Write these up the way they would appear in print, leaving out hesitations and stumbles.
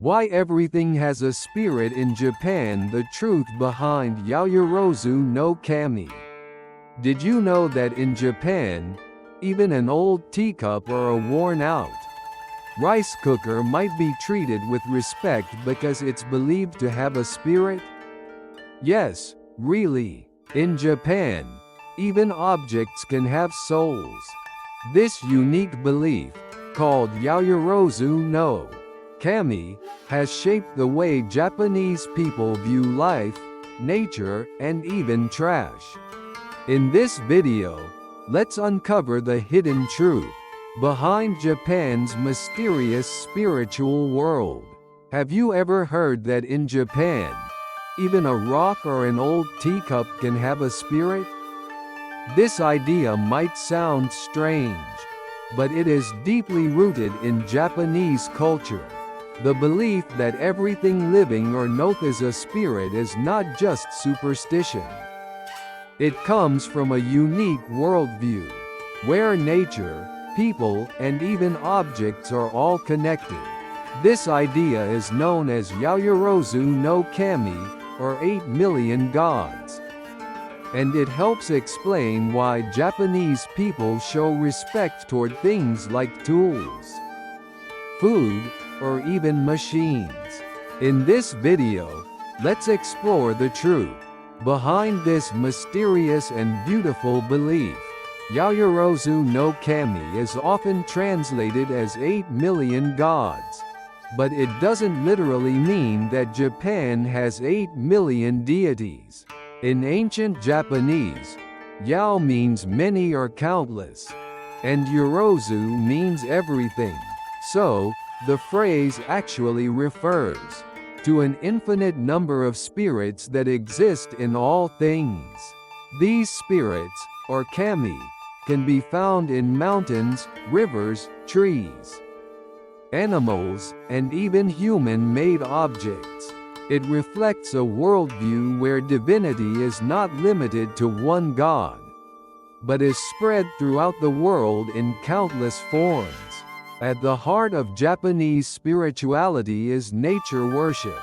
Why everything has a spirit in Japan. The truth behind Yaoyorozu no Kami. Did you know that in Japan, even an old teacup or a worn-out rice cooker might be treated with respect because it's believed to have a spirit? Yes, really. In Japan, even objects can have souls. This unique belief, called Yaoyorozu no Kami, has shaped the way Japanese people view life, nature, and even trash. In this video, let's uncover the hidden truth behind Japan's mysterious spiritual world. Have you ever heard that in Japan, even a rock or an old teacup can have a spirit? This idea might sound strange, but it is deeply rooted in Japanese culture. The belief that everything living or not is a spirit is not just superstition. It comes from a unique worldview, where nature, people, and even objects are all connected. This idea is known as Yaoyorozu no Kami, or 8 million gods. And it helps explain why Japanese people show respect toward things like tools, food, or even machines. In this video, let's explore the truth behind this mysterious and beautiful belief. Yaoyorozu no Kami is often translated as 8 million gods, but it doesn't literally mean that Japan has 8 million deities. In ancient Japanese, Yao means many or countless, and Yorozu means everything. So, the phrase actually refers to an infinite number of spirits that exist in all things. These spirits, or kami, can be found in mountains, rivers, trees, animals, and even human-made objects. It reflects a worldview where divinity is not limited to one god, but is spread throughout the world in countless forms. At the heart of Japanese spirituality is nature worship.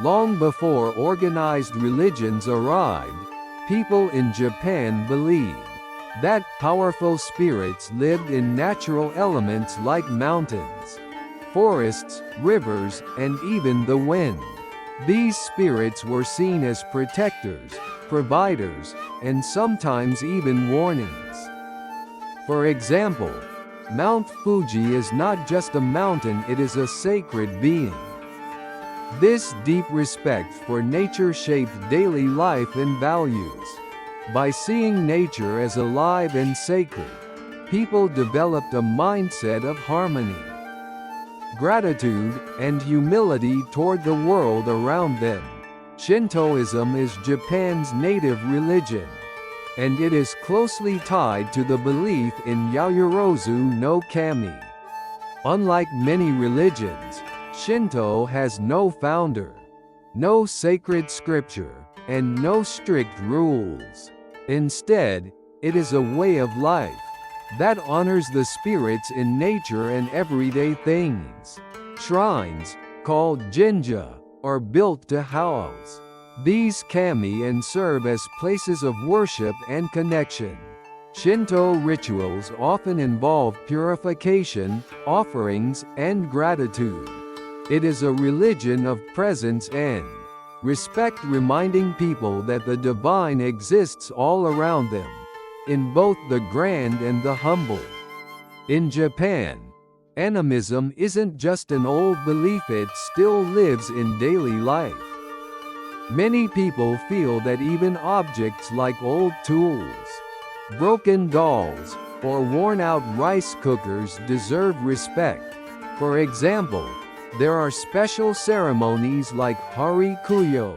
Long before organized religions arrived, people in Japan believed that powerful spirits lived in natural elements like mountains, forests, rivers, and even the wind. These spirits were seen as protectors, providers, and sometimes even warnings. For example, Mount Fuji is not just a mountain, it is a sacred being. This deep respect for nature shaped daily life and values. By seeing nature as alive and sacred, people developed a mindset of harmony, gratitude, and humility toward the world around them. Shintoism is Japan's native religion, and it is closely tied to the belief in Yaoyorozu no Kami. Unlike many religions, Shinto has no founder, no sacred scripture, and no strict rules. Instead, it is a way of life that honors the spirits in nature and everyday things. Shrines, called jinja, are built to house these kami and serve as places of worship and connection. Shinto rituals often involve purification, offerings, and gratitude. It is a religion of presence and respect, reminding people that the divine exists all around them, in both the grand and the humble. In Japan, animism isn't just an old belief, it still lives in daily life. Many people feel that even objects like old tools, broken dolls, or worn-out rice cookers deserve respect. For example, there are special ceremonies like Hari-kuyo,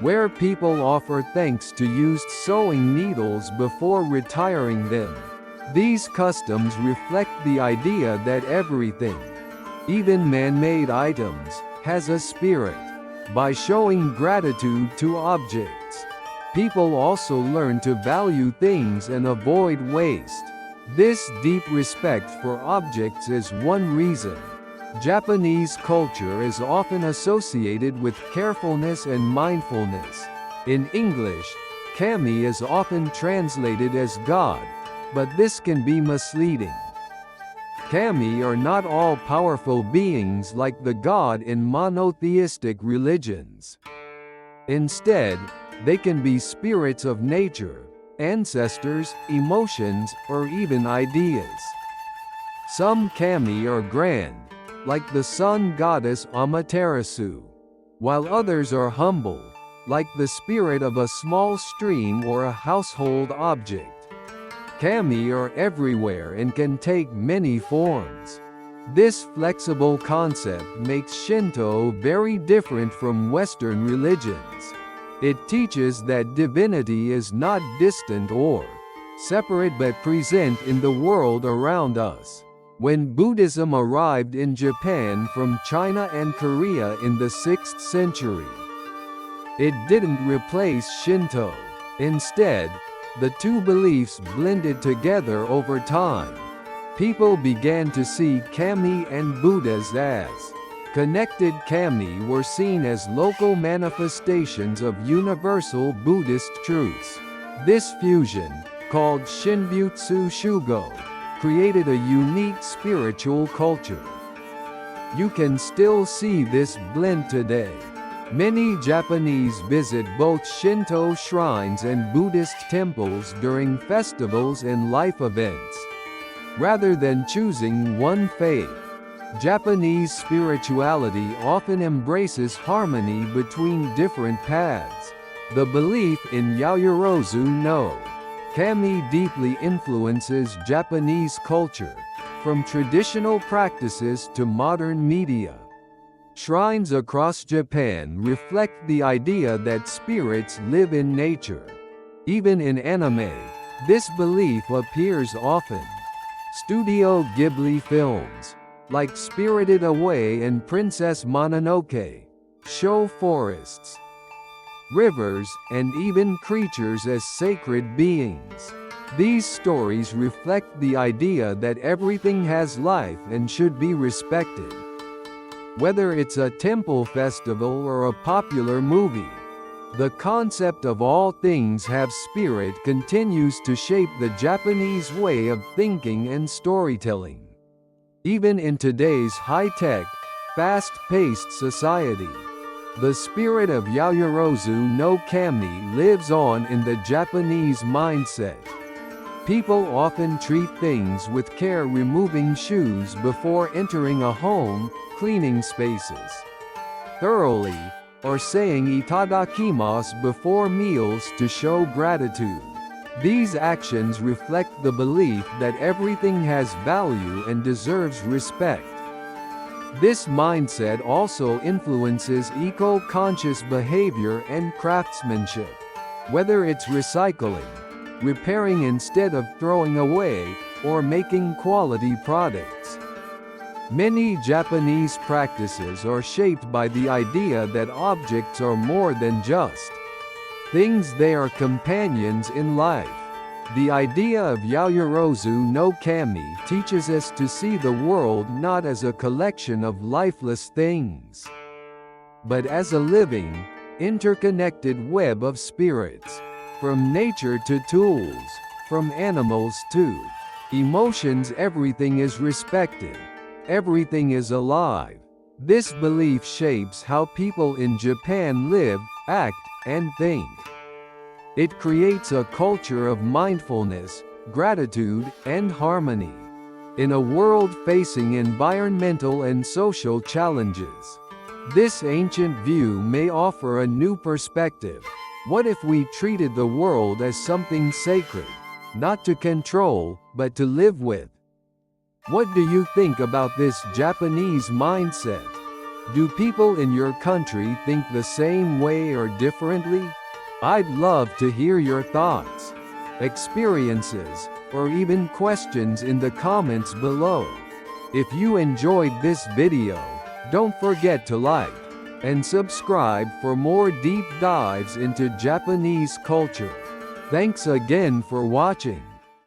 where people offer thanks to used sewing needles before retiring them. These customs reflect the idea that everything, even man-made items, has a spirit. By showing gratitude to objects, people also learn to value things and avoid waste. This deep respect for objects is one reason Japanese culture is often associated with carefulness and mindfulness. In English, kami is often translated as God, but this can be misleading. Kami are not all-powerful beings like the god in monotheistic religions. Instead, they can be spirits of nature, ancestors, emotions, or even ideas. Some kami are grand, like the sun goddess Amaterasu, while others are humble, like the spirit of a small stream or a household object. Kami are everywhere and can take many forms. This flexible concept makes Shinto very different from Western religions. It teaches that divinity is not distant or separate but present in the world around us. When Buddhism arrived in Japan from China and Korea in the 6th century, it didn't replace Shinto. Instead, the two beliefs blended together over time. People began to see kami and Buddhas as connected. Kami were seen as local manifestations of universal Buddhist truths. This fusion, called Shinbutsu Shugo, created a unique spiritual culture. You can still see this blend today. Many Japanese visit both Shinto shrines and Buddhist temples during festivals and life events. Rather than choosing one faith, Japanese spirituality often embraces harmony between different paths. The belief in Yaoyorozu no kami deeply influences Japanese culture, from traditional practices to modern media. Shrines across Japan reflect the idea that spirits live in nature. Even in anime, this belief appears often. Studio Ghibli films, like Spirited Away and Princess Mononoke, show forests, rivers, and even creatures as sacred beings. These stories reflect the idea that everything has life and should be respected. Whether it's a temple festival or a popular movie, the concept of all things have spirit continues to shape the Japanese way of thinking and storytelling. Even in today's high-tech, fast-paced society, the spirit of Yaoyorozu no kami lives on in the Japanese mindset. People often treat things with care, removing shoes before entering a home, cleaning spaces thoroughly, or saying itadakimasu before meals to show gratitude. These actions reflect the belief that everything has value and deserves respect. This mindset also influences eco-conscious behavior and craftsmanship. Whether it's recycling, repairing instead of throwing away, or making quality products. Many Japanese practices are shaped by the idea that objects are more than just things, they are companions in life. The idea of Yaoyorozu no kami teaches us to see the world not as a collection of lifeless things, but as a living, interconnected web of spirits. From nature to tools, from animals to emotions, everything is respected. Everything is alive. This belief shapes how people in Japan live, act, and think. It creates a culture of mindfulness, gratitude, and harmony. In a world facing environmental and social challenges, this ancient view may offer a new perspective. What if we treated the world as something sacred, not to control, but to live with? What do you think about this Japanese mindset? Do people in your country think the same way or differently? I'd love to hear your thoughts, experiences, or even questions in the comments below. If you enjoyed this video, don't forget to like and subscribe for more deep dives into Japanese culture. Thanks again for watching.